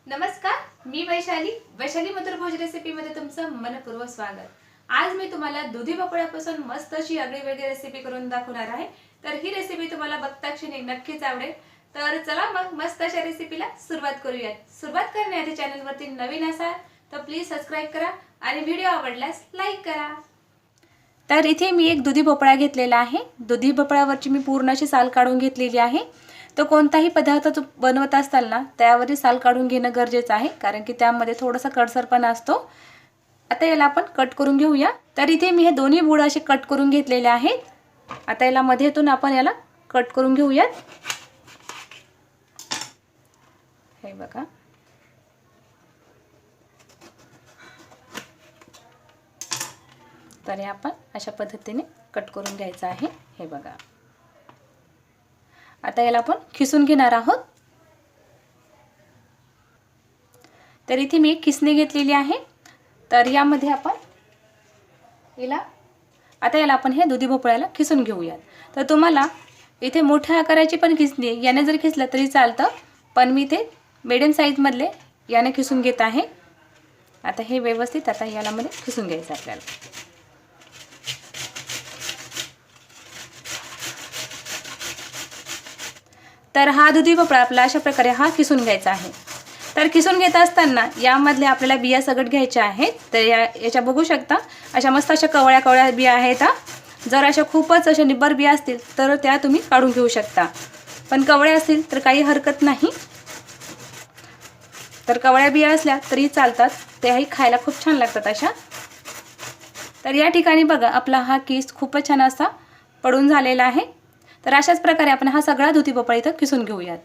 नमस्कार, मी वैशाली मधुर भोज रेसिपीमध्ये तुमचं मनपूर्वक स्वागत। आज मी तुम्हाला दुधी भोपळ्यापासून मस्त अशी आगळीवेगळी रेसिपी करून दाखवणार आहे। तर ही रेसिपी तुम्हाला बघता क्षणी नक्कीच आवडेल। तर चला मग मस्त अशा रेसिपीला सुरुवात करूयात। सुरुवात करण्याआधी चॅनलवरती नवीन असाल तर प्लीज सबस्क्राइब करा आणि व्हिडिओ आवडल्यास लाईक करा। तर इथे मी एक दुधी भोपळा घेतलेला आहे। दुधी भोपळ्यावरची मी पूर्ण अशी साल काढून घेतलेली आहे। तो कोणताही पदार्थ बनवत असताना त्यावरील साल काढून घेणं गरजेचं आहे, कारण की त्यामध्ये थोडासा कडसरपणा असतो। आता याला आपण कट करून घेऊया। तर इथे मी हे दोन्ही बुड असे कट करून घेतलेले आहेत। आता याला मध्येतून आपण याला कट करून घेऊयात। हे बघा, तर हे आपण अशा पद्धतीने कट करून घ्यायचं आहे। हे बघा, आता याला आपण खिसून घेणार आहोत। तर इथे मी एक खिसणी घेतलेली आहे। तर यामध्ये आपण याला आपण हे दुधी भोपळ्याला खिसून घेऊयात। तर तुम्हाला इथे मोठ्या आकाराची पण खिसणी याने जर खिसलं तरी चालतं, पण मी इथे मीडियम साइज मधले याने खिसून घेत आहे। आता हे व्यवस्थित आता याला मध्ये खिसून घ्यायचं आपल्याला। तर हा दुधी भोपळा आपला अशा प्रकारे हा खिसून घ्यायचा आहे। तर खिसून घेत असताना यामधले आपल्याला बिया सगट घ्यायच्या आहेत। तर याच्या बघू शकता अशा मस्त अशा कवळ्या बिया आहेत। जर अशा खूपच अशा निब्बर बिया असतील तर त्या तुम्ही काढून घेऊ शकता, पण कवळ्या असतील तर काही हरकत नाही। तर कवळ्या बिया असल्या तरी चालतात, त्याही खायला खूप छान लागतात अशा। तर या ठिकाणी बघा आपला हा किस खूपच छान असा पडून झालेला आहे। तर अशाच प्रकारे आपण हा सगळा दुधी भोपळा इथं खिसून घेऊयात।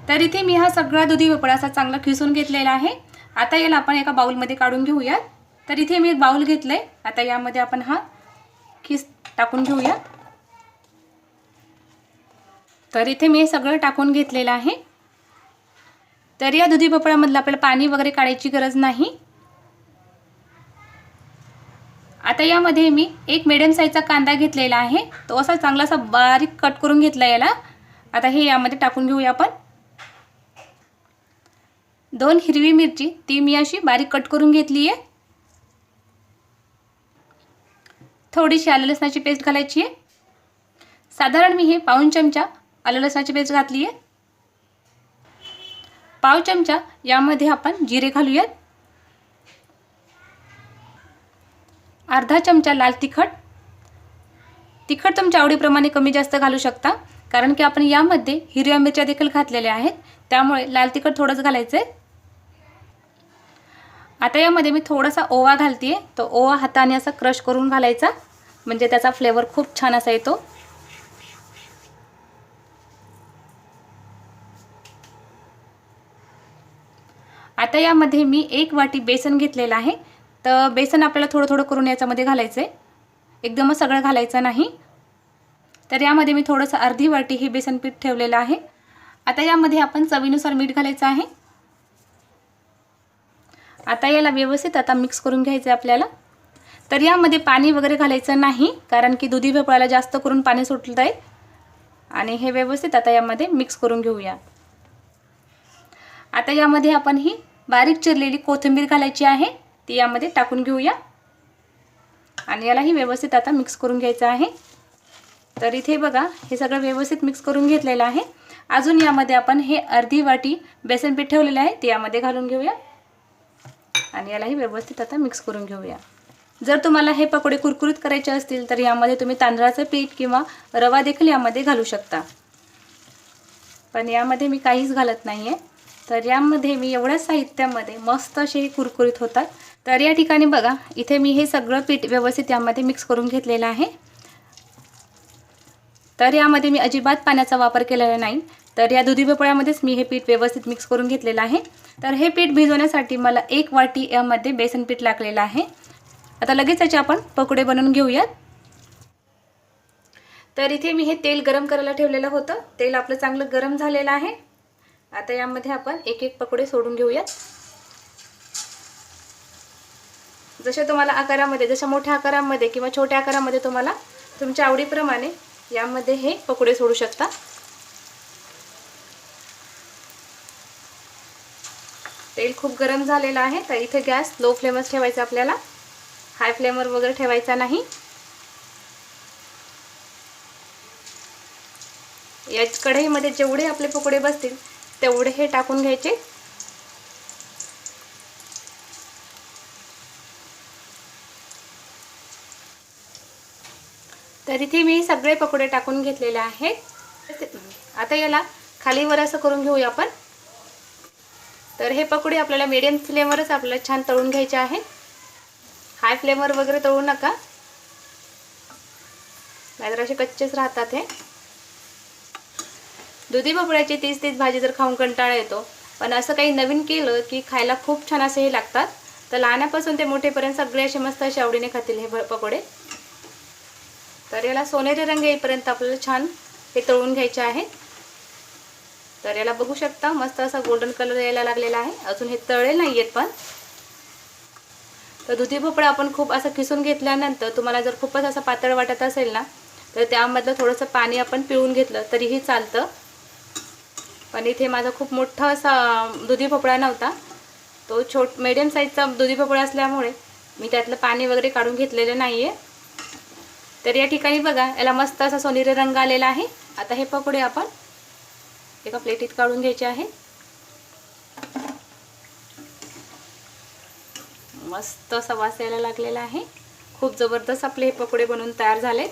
तर इथे मी हा सगळा दुधी भोपळा असा चांगला खिसून घेतलेला आहे। आता याला आपण एका बाउल मध्ये काढून घेऊयात। तर इथे मी एक बाउल घेतलंय। आता यामध्ये आपण हा खिस टाकून घेऊया। तर इथे मी सगळं टाकून घेतलेलं आहे। तर या दुधी भोपळ्यामधलं आपल्याला पाणी वगैरे काढायची गरज नाही। आता यामध्ये मी एक मीडियम साइजचा कांदा घेतलेला आहे। तो असा चांगलासा बारीक कट करून घेतला याला। आता हे यामध्ये टाकून घेऊया आपण। 2 हिरवी मिरची ती मी अशी बारीक कट करून घेतली आहे। थोडीशी आलं लसणाची पेस्ट घालायची आहे। साधारण मी हे पाऊण चमचा आलं लसणाची पेस्ट घातली आहे। पाव चमचा यामध्ये आपण जिरे घालूयात। अर्धा चमचा लाल तिखट तुमच्या आवडीप्रमाणे कमी जास्त घालू शकता, कारण की आपण यामध्ये हिरव्या मिरच्या देखील घातलेल्या आहेत, त्यामुळे लाल तिखट थोडंच घालायचंय। आता यामध्ये मी थोडासा ओवा घालतेय। तो ओवा हाताने असा क्रश करून घालायचा, म्हणजे त्याचा फ्लेवर खूप छान असा येतो। आता यामध्ये मी 1 वाटी बेसन घेतलेला आहे। तर बेसन आपल्याला थोडं थोडं करून याच्यामध्ये घालायचंय, एकदमच सगळं घालायचं नाही। तर यामध्ये मी थोडंसं अर्धी वाटी हे बेसन पीठ ठेवलेलं आहे। आता यामध्ये आपण चवीनुसार मीठ घालायचं आहे। आता याला व्यवस्थित आता मिक्स करून घ्यायचं आहे आपल्याला। तर यामध्ये पाणी वगैरे घालायचं नाही, कारण की दुधी भोपळ्याला जास्त करून पाणी सुटलं आहे। आणि हे व्यवस्थित आता यामध्ये मिक्स करून घेऊया। आता यामध्ये आपण ही बारीक चिरलेली कोथिंबीर घालायची आहे, ती यामध्ये टाकून घेऊया आणि यालाही व्यवस्थित आता मिक्स करून घ्यायचं आहे। तर इथे बघा हे सगळं व्यवस्थित मिक्स करून घेतलेलं आहे। अजून यामध्ये आपण हे अर्धी वाटी बेसन पीठ ठेवलेलं आहे, ते यामध्ये घालून घेऊया आणि यालाही व्यवस्थित आता मिक्स करून घेऊया। जर तुम्हाला हे पकोडे कुरकुरीत करायचे असतील तर यामध्ये तुम्ही तांदळाचं पीठ किंवा रवा देखील यामध्ये घालू शकता, पण यामध्ये मी काहीच घालत नाहीये। तर यामध्ये मी एवढ्या साहित्यामध्ये मस्त असे कुरकुरीत होतात। तर या ठिकाणी बघा इथे मी हे सगळं पीठ व्यवस्थित यामध्ये मिक्स करून घेतलेलं आहे। तर यामध्ये मी अजिबात पाण्याचा वापर केलेला नाही। तर या दुधी भोपळ्यामध्येच मी हे पीठ व्यवस्थित मिक्स करून घेतलेलं आहे। तर हे पीठ भिजवण्यासाठी मला 1 वाटी यामध्ये बेसन पीठ लागलेलं आहे। आता लगेच याचे आपण पकोडे बनवून घेऊयात। तर इथे मी हे तेल गरम करायला ठेवलेलं होतं, तेल आपलं चांगलं गरम झालेलं आहे। आता यामध्ये आपण एक एक पकोडे सोडून घेऊयात। जसे तुम्हाला आकारामध्ये, जशा मोठ्या आकारामध्ये किंवा छोट्या आकारामध्ये तुम्हाला तुमच्या आवडीप्रमाणे यामध्ये हे पकोडे सोडू शकता। तेल खूप गरम झालेलं आहे, तर इथे गॅस लो फ्लेमच ठेवायचा आपल्याला, हाय फ्लेमवर वगैरे ठेवायचा नाही. या कढईमध्ये जेवढे आपले पकोडे बसतील तेवढे हे टाकून घ्यायचे. तर इथे मी सगळे पकोडे टाकून घेतलेले आहेत. आता याला खाली वर असं करून घेऊया आपण. तर हे पकोडे आपल्याला मीडियम फ्लेमवरच आपल्याला छान तळून घ्यायचे आहेत. हाय फ्लेमवर वगैरे तळू नका, नाहीतर असे कच्चेच राहतात. हे दुधी भोपळ्याची तीच भाजी जर खाऊन कंटाळा येतो, पण असं काही नवीन केलं की खायला खूप छान असे हे लागतात. तर लहानापासून ते मोठेपर्यंत सगळे असे मस्त असे आवडीने खातील हे पकोडे. तर याला सोनेरी रंग येईपर्यंत आपल्याला छान हे तळून घ्यायचे आहे. तर याला बघू शकता मस्त असा गोल्डन कलर यायला लागलेला आहे. अजून हे तळले नाही आहेत पण. तर दुधी भोपळा आपण खूप असं किसून घेतल्यानंतर तुम्हाला जर खूपच असं पातळ वाटत असेल ना, तर त्यामधलं थोडंसं पाणी आपण पिळून घेतलं तरीही चालतं. पण इथे माझा खूप मोठा असा दुधी भोपळा नव्हता, तो मीडियम साईजचा दुधी भोपळा असल्यामुळे मी त्यातलं पाणी वगैरे काढून घेतलेलं नाही आहे. तर या ठिकाणी बघा याला मस्त असा सोनेरी रंग आलेला आहे. आता हे पकोडे आपण एका प्लेटीत काढून घ्यायचे आहे. मस्त असा वास यायला लागलेला आहे. खूप जबरदस्त आपले हे पकोडे बनवून तयार झाले.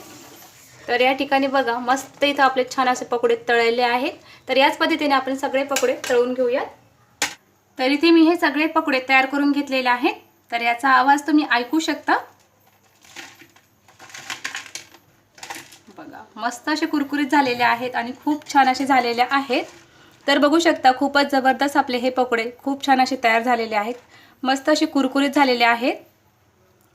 तर या ठिकाणी बघा मस्त इथं आपले छान असे पकोडे तळलेले आहेत. तर याच पद्धतीने आपण सगळे पकोडे तळून घेऊयात. तर इथे मी हे सगळे पकोडे तयार करून घेतलेले आहेत. तर याचा आवाज तुम्ही ऐकू शकता. बघा मस्त असे कुरकुरीत झालेले आहेत आणि खूप छान असे झालेले आहेत. तर बघू शकता खूपच जबरदस्त आपले हे पकोडे खूप छान असे तयार झालेले आहेत. मस्त असे कुरकुरीत झालेले आहेत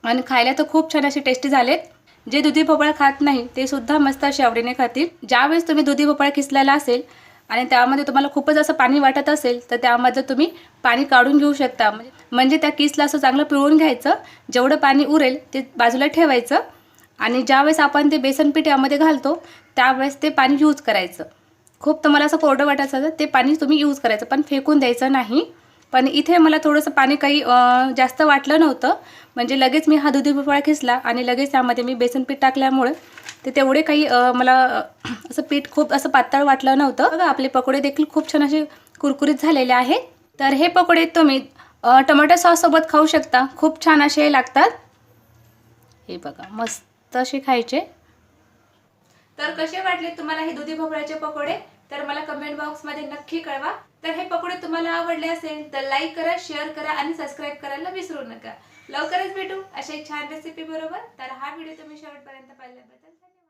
आणि खायला तर खूप छान असे टेस्टी झालेत. जे दुधी भोपळा खात नाही ते सुद्धा मस्त असे आवडीने खातील. ज्यावेळेस तुम्ही दुधी भोपळा किसलेला असेल आणि त्यामध्ये तुम्हाला खूपच असं पाणी वाटत असेल तर त्यामध्ये तुम्ही पाणी काढून घेऊ शकता. म्हणजे त्या किसला असं चांगलं पिळून घ्यायचं, जेवढं पाणी उरेल ते बाजूला ठेवायचं आणि ज्यावेळेस आपण ते बेसन पीठ यामध्ये घालतो त्यावेळेस ते पाणी यूज करायचं. खूप तुम्हाला असं कोरडं वाटायचं तर ते पाणी तुम्ही यूज करायचं, पण फेकून द्यायचं नाही. पण इथे मला थोडंसं पाणी काही जास्त वाटलं नव्हतं, म्हणजे लगेच मी हा दुधी भोपळा किसला आणि लगेच त्यामध्ये मी बेसन पीठ टाकल्यामुळे ते तेवढे काही मला असं पीठ खूप असं पातळ वाटलं नव्हतं. बघा आपले पकोडे देखील खूप छान असे कुरकुरीत झालेले आहेत. तर हे पकोडे तुम्ही टोमॅटो सॉस सोबत खाऊ शकता, खूप छान असे लागतात. हे बघा मस्त असे खायचे. तर कसे वाटले तुम्हाला हे दुधी भोपळ्याचे पकोडे, तर मला कमेंट बॉक्समध्ये नक्की कळवा. तर हे पकोडे तुम्हाला आवडले असेल तर लाईक करा, शेअर करा आणि सबस्क्राईब करायला विसरू नका. लवकरच भेटू अशा एक छान रेसिपी बरोबर. तर हा व्हिडिओ तुम्ही शेवटपर्यंत पाहिल्याबद्दल धन्यवाद.